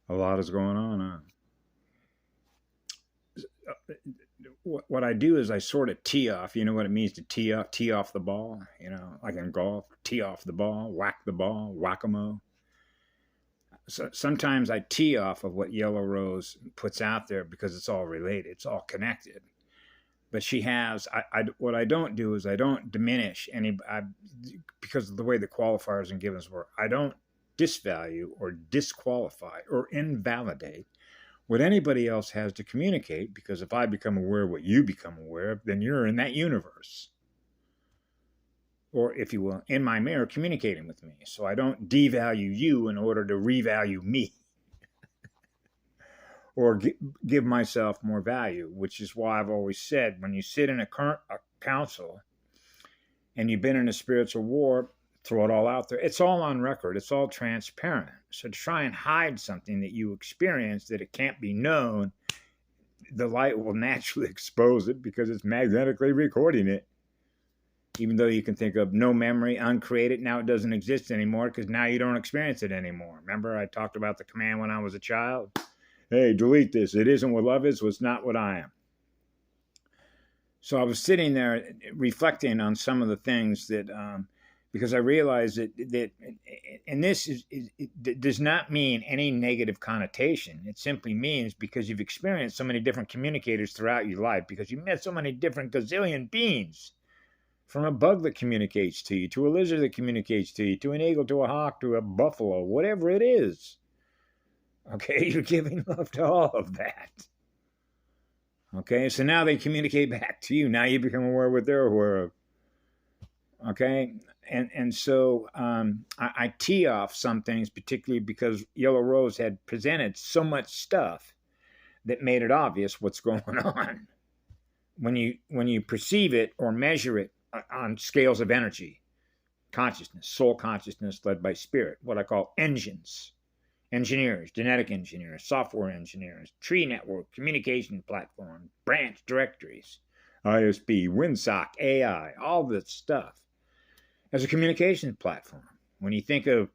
A lot is going on. What I do is I sort of tee off. You know what it means to tee off the ball? You know, like in golf, tee off the ball, whack the ball, whack-a-mole. So sometimes I tee off of what Yellow Rose puts out there because it's all related, it's all connected. But she has, what I don't do is I don't diminish because of the way the qualifiers and givens work. I don't disvalue or disqualify or invalidate what anybody else has to communicate, because if I become aware of what you become aware of, then you're in that universe. Or, if you will, in my mirror communicating with me. So I don't devalue you in order to revalue me or give myself more value, which is why I've always said when you sit in a council and you've been in a spiritual war, throw it all out there. It's all on record. It's all transparent. So to try and hide something that you experience that it can't be known, the light will naturally expose it because it's magnetically recording it. Even though you can think of no memory, uncreated, now it doesn't exist anymore because now you don't experience it anymore. Remember I talked about the command when I was a child? Hey, delete this. It isn't what love is, so it's not what I am. So I was sitting there reflecting on some of the things that, because I realized that and this it does not mean any negative connotation. It simply means because you've experienced so many different communicators throughout your life, because you met so many different gazillion beings, from a bug that communicates to you, to a lizard that communicates to you, to an eagle, to a hawk, to a buffalo, whatever it is. Okay, you're giving love to all of that. Okay, so now they communicate back to you. Now you become aware of what they're aware of. Okay, and so I tee off some things, particularly because Yellow Rose had presented so much stuff that made it obvious what's going on when you perceive it or measure it on scales of energy, consciousness, soul consciousness led by spirit, what I call engines, engineers, genetic engineers, software engineers, tree network, communication platform, branch directories, ISP, WinSock, AI, all this stuff as a communication platform. When you think of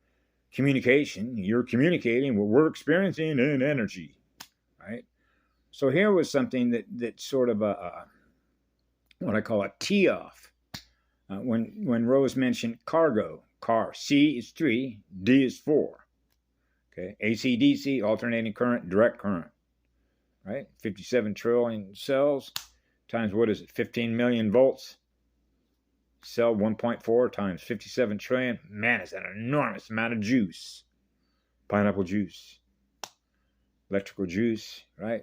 communication, you're communicating what we're experiencing in energy, right? So here was something that sort of what I call a tee off. When Rose mentioned cargo, car, C is 3, D is 4. Okay, AC, DC, alternating current, direct current, right? 57 trillion cells times, what is it, 15 million volts? Cell 1.4 times 57 trillion. Man, it's an enormous amount of juice. Pineapple juice, electrical juice, right?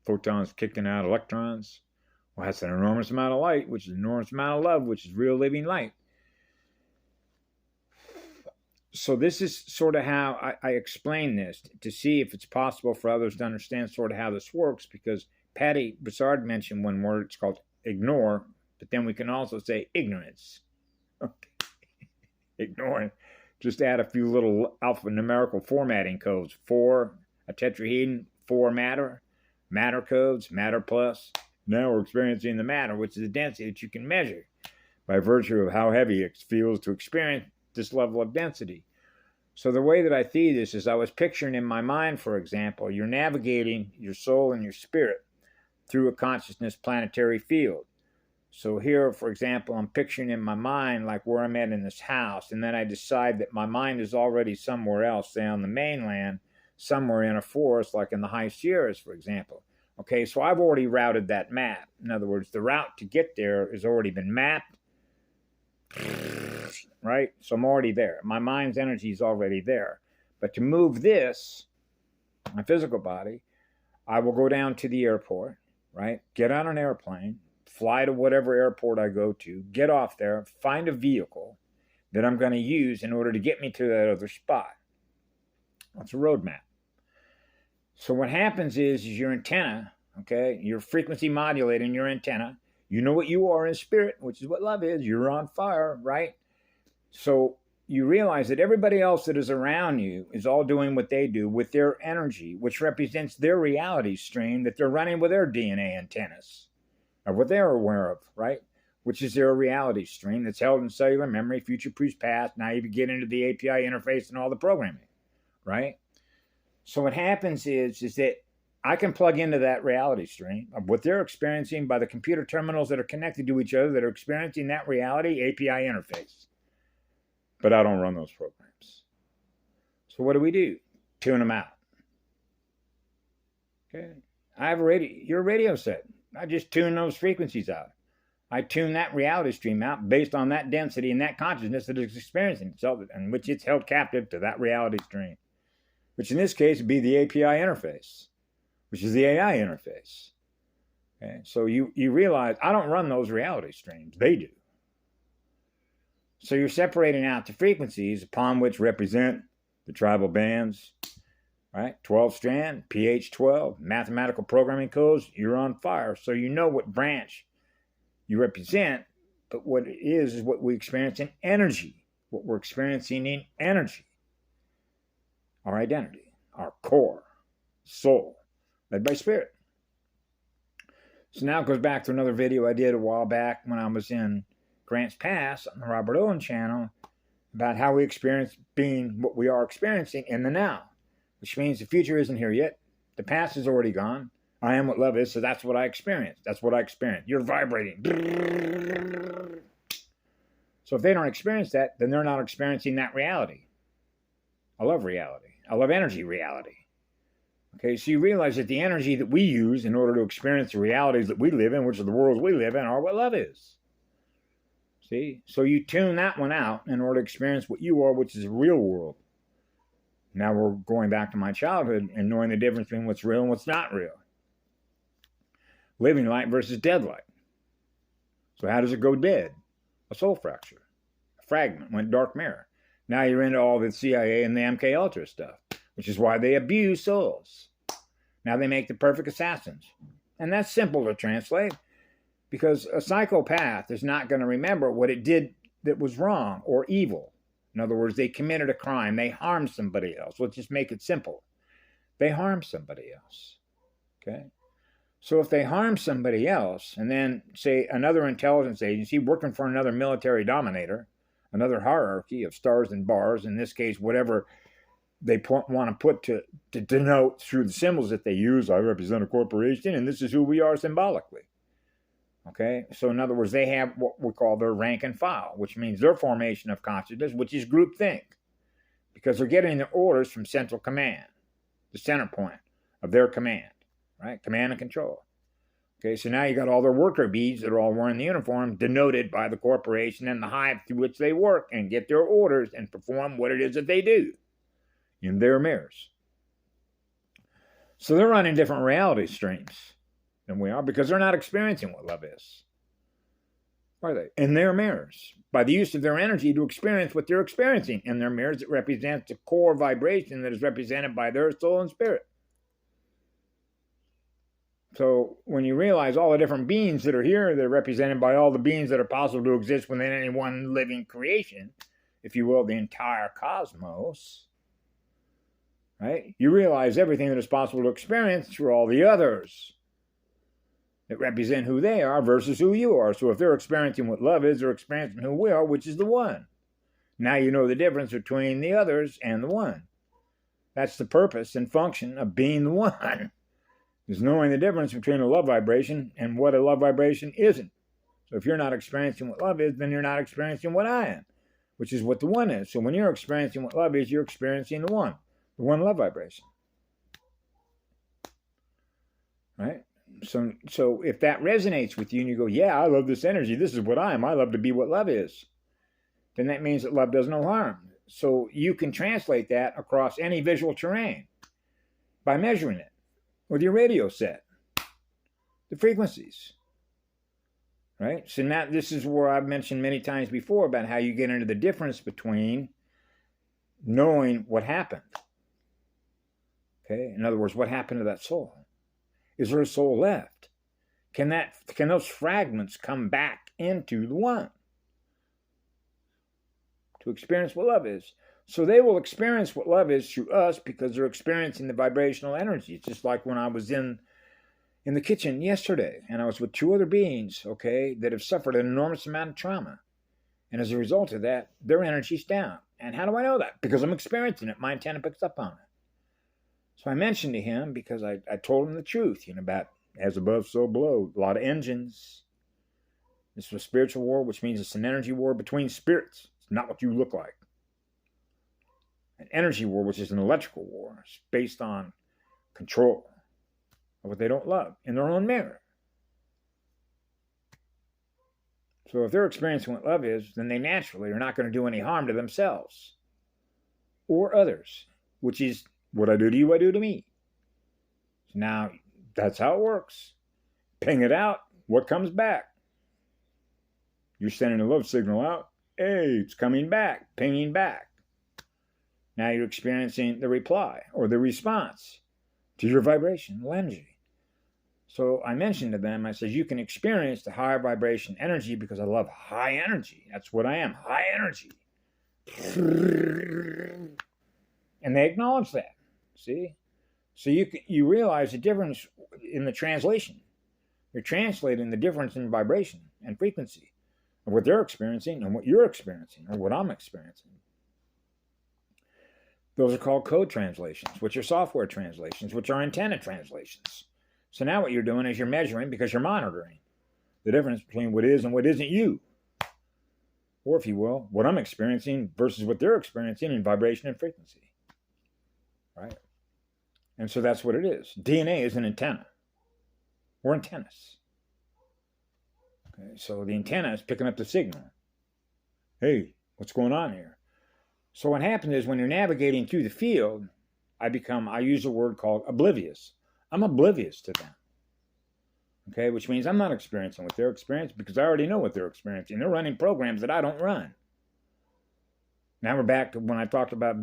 Photons kicking out electrons. Well, that's an enormous amount of light, which is an enormous amount of love, which is real living light. So this is sort of how I explain this, to see if it's possible for others to understand sort of how this works, because Patty Broussard mentioned one word, it's called ignore, but then we can also say ignorance. Okay. Ignoring. Just add a few little alphanumerical formatting codes. 4, a tetrahedron, 4 matter, matter codes, matter plus. Now we're experiencing the matter, which is the density that you can measure by virtue of how heavy it feels to experience this level of density. So the way that I see this is I was picturing in my mind, for example, you're navigating your soul and your spirit through a consciousness planetary field. So here, for example, I'm picturing in my mind like where I'm at in this house, and then I decide that my mind is already somewhere else, say on the mainland, somewhere in a forest, like in the high Sierras, for example. Okay, so I've already routed that map. In other words, the route to get there has already been mapped, right? So I'm already there. My mind's energy is already there. But to move this, my physical body, I will go down to the airport, right? Get on an airplane, fly to whatever airport I go to, get off there, find a vehicle that I'm going to use in order to get me to that other spot. That's a roadmap. So what happens is your antenna, okay, you're frequency modulating your antenna. You know what you are in spirit, which is what love is. You're on fire, right? So you realize that everybody else that is around you is all doing what they do with their energy, which represents their reality stream that they're running with their DNA antennas, of what they're aware of, right? Which is their reality stream that's held in cellular memory, future, past. Now you get into the API interface and all the programming, right? So what happens is that I can plug into that reality stream of what they're experiencing by the computer terminals that are connected to each other that are experiencing that reality API interface. But I don't run those programs. So what do? Tune them out. Okay. I have your radio set. I just tune those frequencies out. I tune that reality stream out based on that density and that consciousness that it's experiencing itself, and which it's held captive to that reality stream, which in this case would be the API interface, which is the AI interface. Okay? So you realize I don't run those reality streams. They do. So you're separating out the frequencies upon which represent the tribal bands, right? 12 strand, pH 12, mathematical programming codes, you're on fire. So you know what branch you represent, but what it is what we experience in energy, what we're experiencing in energy, our identity, our core, soul, led by spirit. So now it goes back to another video I did a while back when I was in Grants Pass on the Robert Owen channel about how we experience being what we are experiencing in the now, which means the future isn't here yet. The past is already gone. I am what love is, so that's what I experience. That's what I experience. You're vibrating. So if they don't experience that, then they're not experiencing that reality. I love reality. I love energy reality. Okay, so you realize that the energy that we use in order to experience the realities that we live in, which are the worlds we live in, are what love is. See? So you tune that one out in order to experience what you are, which is the real world. Now we're going back to my childhood and knowing the difference between what's real and what's not real. Living light versus dead light. So how does it go dead? A soul fracture. A fragment went dark matter. Now you're into all the CIA and the MK Ultra stuff, which is why they abuse souls. Now they make the perfect assassins. And that's simple to translate because a psychopath is not going to remember what it did that was wrong or evil. In other words, they committed a crime. They harmed somebody else. Let's just make it simple. They harmed somebody else. Okay? So if they harm somebody else, and then, say, another intelligence agency working for another military dominator, another hierarchy of stars and bars, in this case, whatever they want to put to denote through the symbols that they use, I represent a corporation, and this is who we are symbolically. Okay? So in other words, they have what we call their rank and file, which means their formation of consciousness, which is groupthink, because they're getting their orders from central command, the center point of their command. Right? Command and control. Okay, so now you got all their worker bees that are all wearing the uniform denoted by the corporation and the hive through which they work and get their orders and perform what it is that they do in their mirrors. So they're running different reality streams than we are because they're not experiencing what love is. Are they? In their mirrors. By the use of their energy to experience what they're experiencing in their mirrors, it represents the core vibration that is represented by their soul and spirit. So when you realize all the different beings that are here, they're represented by all the beings that are possible to exist within any one living creation, if you will, the entire cosmos, right? You realize everything that is possible to experience through all the others that represent who they are versus who you are. So if they're experiencing what love is, they're experiencing who we are, which is the one. Now you know the difference between the others and the one. That's the purpose and function of being the one. Is knowing the difference between a love vibration and what a love vibration isn't. So if you're not experiencing what love is, then you're not experiencing what I am, which is what the one is. So when you're experiencing what love is, you're experiencing the one love vibration. Right? So if that resonates with you and you go, yeah, I love this energy, this is what I am, I love to be what love is, then that means that love does no harm. So you can translate that across any visual terrain by measuring it with your radio set, the frequencies, right? So now this is where I've mentioned many times before about how you get into the difference between knowing what happened. Okay, in other words, what happened to that soul? Is there a soul left? Can those fragments come back into the one to experience what love is? So they will experience what love is through us because they're experiencing the vibrational energy. It's just like when I was in the kitchen yesterday and I was with two other beings, okay, that have suffered an enormous amount of trauma. And as a result of that, their energy's down. And how do I know that? Because I'm experiencing it. My antenna picks up on it. So I mentioned to him, because I told him the truth, about as above, so below, a lot of engines. This was a spiritual war, which means it's an energy war between spirits. It's not what you look like. An energy war, which is an electrical war. It's based on control of what they don't love in their own mirror. So if they're experiencing what love is, then they naturally are not going to do any harm to themselves or others, which is what I do to you, I do to me. So now that's how it works. Ping it out, what comes back? You're sending a love signal out. Hey, it's coming back, pinging back. Now you're experiencing the reply or the response to your vibration, energy. So I mentioned to them, I said, you can experience the higher vibration energy because I love high energy. That's what I am, high energy. And they acknowledge that, see? So you realize the difference in the translation. You're translating the difference in vibration and frequency of what they're experiencing and what you're experiencing or what I'm experiencing. Those are called code translations, which are software translations, which are antenna translations. So now what you're doing is you're measuring, because you're monitoring, the difference between what is and what isn't you. Or, if you will, what I'm experiencing versus what they're experiencing in vibration and frequency. Right? And so that's what it is. DNA is an antenna. We're antennas. Okay, so the antenna is picking up the signal. Hey, what's going on here? So what happens is when you're navigating through the field, I use a word called oblivious. I'm oblivious to them. Okay, which means I'm not experiencing what they're experiencing because I already know what they're experiencing. They're running programs that I don't run. Now we're back to when I talked about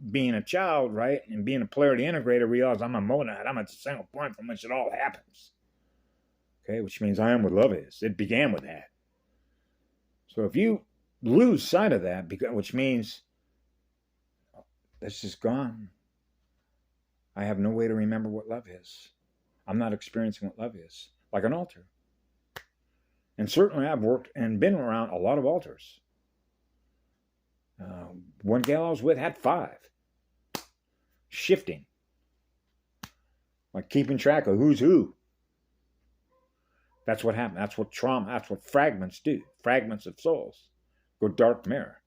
being a child, right? And being a polarity integrator, realize I'm a monad. I'm at the single point from which it all happens. Okay, which means I am what love is. It began with that. So if you lose sight of that, which means this is gone. I have no way to remember what love is. I'm not experiencing what love is, like an altar. And certainly I've worked and been around a lot of altars. One gal I was with had 5. Shifting. Like keeping track of who's who. That's what happened. That's what trauma, that's what fragments do. Fragments of souls go dark mirror.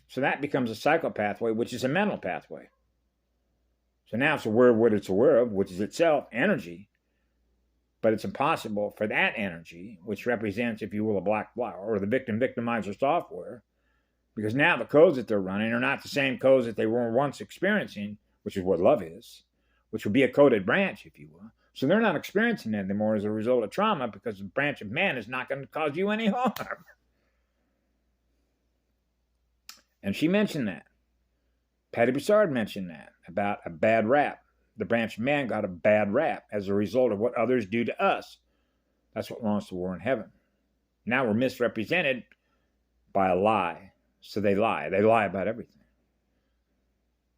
So that becomes a psychopathway, which is a mental pathway. So now it's aware of what it's aware of, which is itself energy. But it's impossible for that energy, which represents, if you will, a black flower or the victim-victimizer software, because now the codes that they're running are not the same codes that they were once experiencing, which is what love is, which would be a coded branch, if you will. So they're not experiencing that anymore as a result of trauma because the branch of man is not going to cause you any harm. And she mentioned that. Patty Broussard mentioned that about a bad rap. The branch of man got a bad rap as a result of what others do to us. That's what launched the war in heaven. Now we're misrepresented by a lie. So they lie. They lie about everything.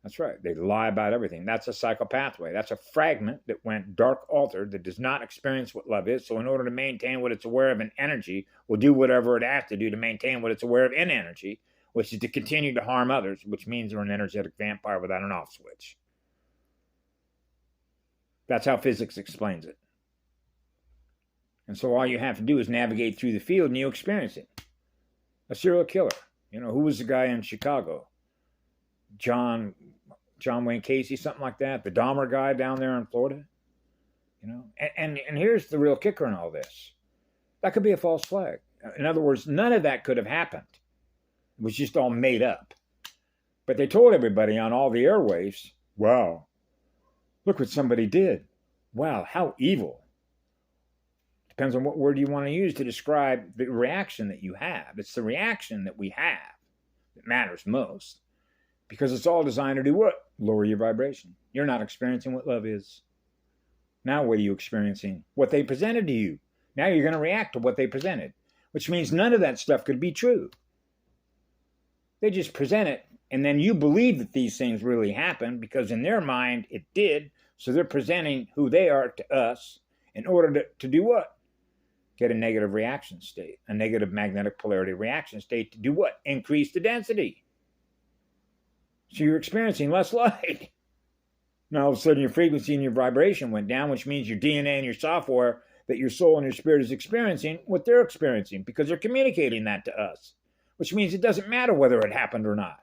That's right. They lie about everything. That's a psychopathway. That's a fragment that went dark altered that does not experience what love is. So in order to maintain what it's aware of in energy, will do whatever it has to do to maintain what it's aware of in energy, which is to continue to harm others, which means they're an energetic vampire without an off switch. That's how physics explains it. And so all you have to do is navigate through the field and you experience it. A serial killer. You know, who was the guy in Chicago? John Wayne Casey, something like that. The Dahmer guy down there in Florida. You know, and here's the real kicker in all this. That could be a false flag. In other words, none of that could have happened. It was just all made up. But they told everybody on all the airwaves, wow, look what somebody did. Wow, how evil. Depends on what word you want to use to describe the reaction that you have. It's the reaction that we have that matters most. Because it's all designed to do what? Lower your vibration. You're not experiencing what love is. Now what are you experiencing? What they presented to you. Now you're going to react to what they presented. Which means none of that stuff could be true. They just present it, and then you believe that these things really happened because in their mind it did. So they're presenting who they are to us in order to do what? Get a negative reaction state, a negative magnetic polarity reaction state to do what? Increase the density. So you're experiencing less light. Now all of a sudden your frequency and your vibration went down, which means your DNA and your software that your soul and your spirit is experiencing what they're experiencing because they're communicating that to us, which means it doesn't matter whether it happened or not.